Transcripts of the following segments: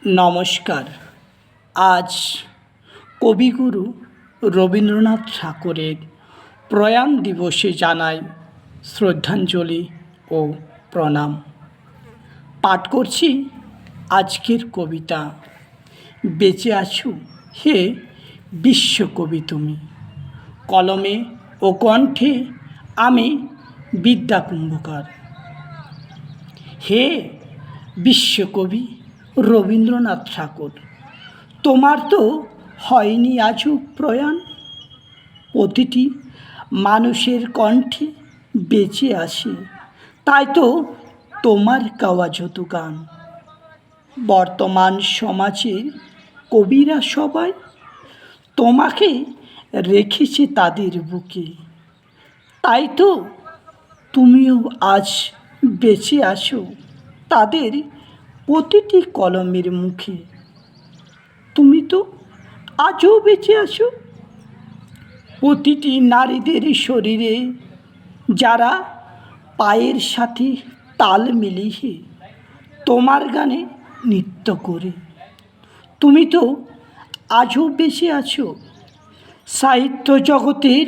নমস্কার। আজ কবিগুরু রবীন্দ্রনাথ ঠাকুরের প্রয়াণ দিবসে জানাই শ্রদ্ধাঞ্জলি ও প্রণাম। পাঠ করছি আজকের কবিতা বেঁচে আছো হে বিশ্বকবি তুমি। কলমে ও কণ্ঠে আমি বিদ্যা কুম্ভকার। হে বিশ্বকবি রবীন্দ্রনাথ ঠাকুর, তোমার তো হয়নি আজও প্রয়াণ। প্রতিটি মানুষের কণ্ঠে বেঁচে আসে, তাই তো তোমার গাওয়া যত গান। বর্তমান সমাজের কবিরা সবাই তোমাকে রেখেছে তাদের বুকে, তাই তো তুমিও আজ বেঁচে আছো তাদের প্রতিটি কলমের মুখে। তুমি তো আজও বেঁচে আছো প্রতিটি নারীদের শরীরে, যারা পায়ের সাথে তাল মিলিয়ে তোমার গানে নৃত্য করে। তুমি তো আজও বেঁচে আছো সাহিত্য জগতের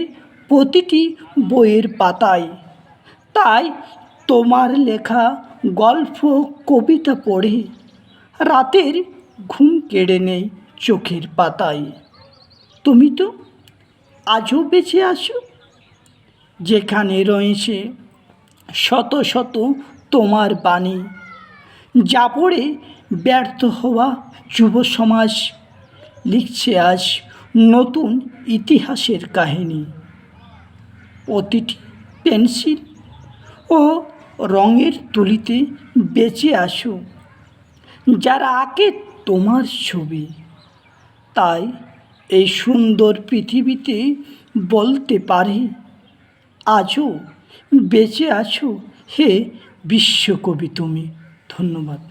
প্রতিটি বইয়ের পাতায়, তাই তোমার লেখা গল্প কবিতা পড়ে রাতের ঘুম কেড়ে নেই চোখের পাতায়। তুমি তো আজও বেঁচে আছো যেখানে রয়েছে শত শত তোমার বাণী, যা পড়ে ব্যর্থ হওয়া যুব সমাজ লিখছে আজ নতুন ইতিহাসের কাহিনী। প্রতিটি পেন্সিল ও রঙের তুলিতে বেঁচে আসো যারা আঁকে তোমার ছবি। তাই এই সুন্দর পৃথিবীতে বলতে পারি আজও বেঁচে আছো হে বিশ্বকবি তুমি। ধন্যবাদ।